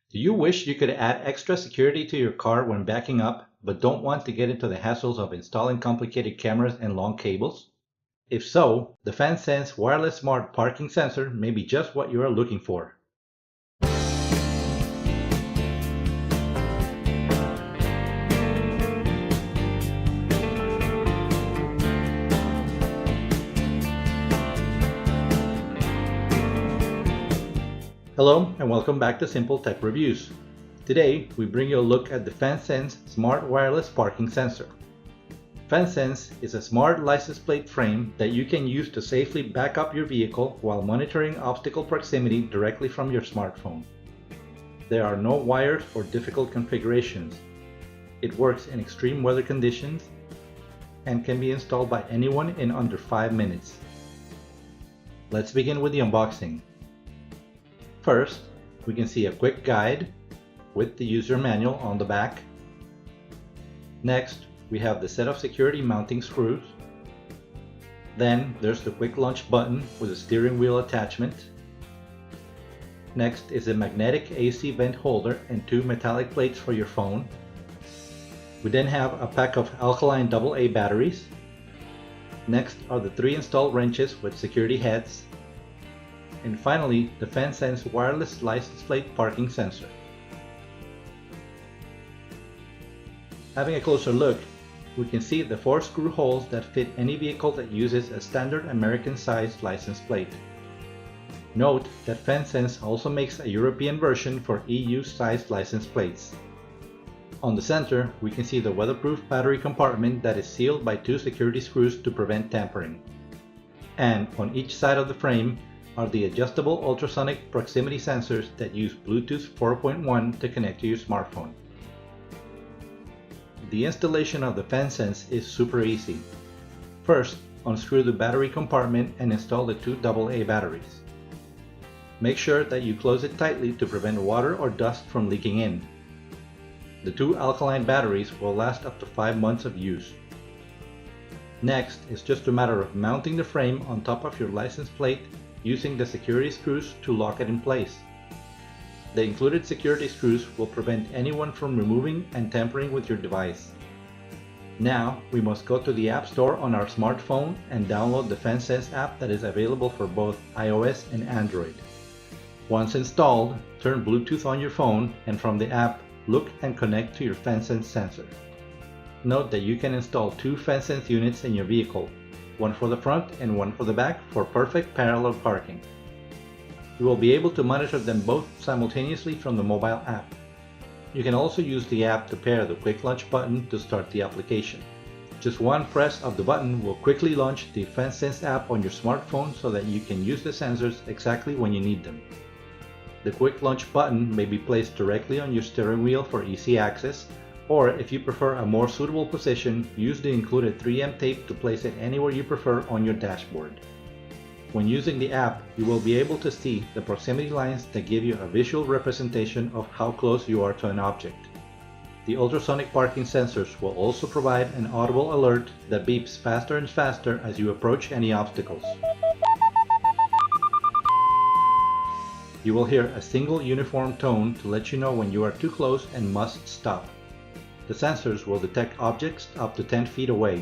Do you wish you could add extra security to your car when backing up, but don't want to get into the hassles of installing complicated cameras and long cables? If so, the FENSENS wireless smart parking sensor may be just what you are looking for. Hello and welcome back to Simple Tech Reviews. Today we bring you a look at the FENSENS Smart Wireless Parking Sensor. FENSENS is a smart license plate frame that you can use to safely back up your vehicle while monitoring obstacle proximity directly from your smartphone. There are no wires or difficult configurations. It works in extreme weather conditions and can be installed by anyone in under 5 minutes. Let's begin with the unboxing. First, we can see a quick guide with the user manual on the back. Next, we have the set of security mounting screws. Then there's the quick launch button with a steering wheel attachment. Next is a magnetic AC vent holder and 2 metallic plates for your phone. We then have a pack of alkaline AA batteries. Next are the 3 installed wrenches with security heads. And finally, the FENSENS wireless license plate parking sensor. Having a closer look, we can see the 4 screw holes that fit any vehicle that uses a standard American-sized license plate. Note that FENSENS also makes a European version for EU-sized license plates. On the center, we can see the weatherproof battery compartment that is sealed by 2 security screws to prevent tampering. And on each side of the frame are the adjustable ultrasonic proximity sensors that use Bluetooth 4.1 to connect to your smartphone. The installation of the FENSENS is super easy. First, unscrew the battery compartment and install the 2 AA batteries. Make sure that you close it tightly to prevent water or dust from leaking in. The 2 alkaline batteries will last up to 5 months of use. Next, it's just a matter of mounting the frame on top of your license plate using the security screws to lock it in place. The included security screws will prevent anyone from removing and tampering with your device. Now we must go to the App Store on our smartphone and download the FENSENS app that is available for both iOS and Android. Once installed, turn Bluetooth on your phone and from the app, look and connect to your FENSENS sensor. Note that you can install 2 FENSENS units in your vehicle, one for the front and one for the back for perfect parallel parking. You will be able to monitor them both simultaneously from the mobile app. You can also use the app to pair the quick launch button to start the application. Just one press of the button will quickly launch the FENSENS app on your smartphone so that you can use the sensors exactly when you need them. The quick launch button may be placed directly on your steering wheel for easy access, or if you prefer a more suitable position, use the included 3M tape to place it anywhere you prefer on your dashboard. When using the app, you will be able to see the proximity lines that give you a visual representation of how close you are to an object. The ultrasonic parking sensors will also provide an audible alert that beeps faster and faster as you approach any obstacles. You will hear a single uniform tone to let you know when you are too close and must stop. The sensors will detect objects up to 10 feet away.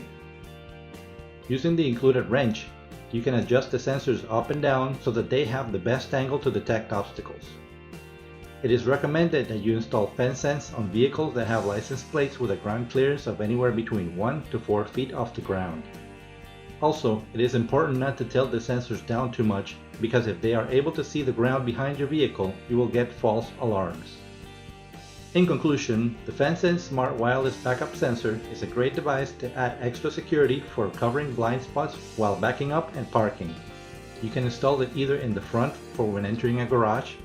Using the included wrench, you can adjust the sensors up and down so that they have the best angle to detect obstacles. It is recommended that you install FENSENS on vehicles that have license plates with a ground clearance of anywhere between 1 to 4 feet off the ground. Also, it is important not to tilt the sensors down too much because if they are able to see the ground behind your vehicle, you will get false alarms. In conclusion, the FENSENS Smart Wireless Backup Sensor is a great device to add extra security for covering blind spots while backing up and parking. You can install it either in the front for when entering a garage,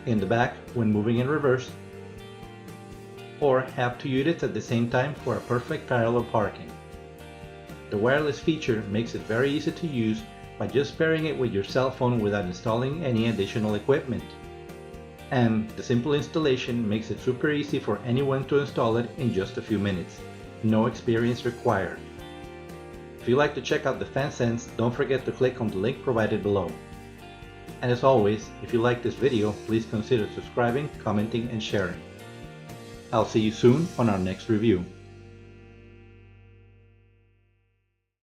in the back when moving in reverse, or have 2 units at the same time for a perfect parallel parking. The wireless feature makes it very easy to use by just pairing it with your cell phone without installing any additional equipment. And the simple installation makes it super easy for anyone to install it in just a few minutes. No experience required. If you'd like to check out the FENSENS, don't forget to click on the link provided below. And as always, if you like this video, please consider subscribing, commenting, and sharing. I'll see you soon on our next review.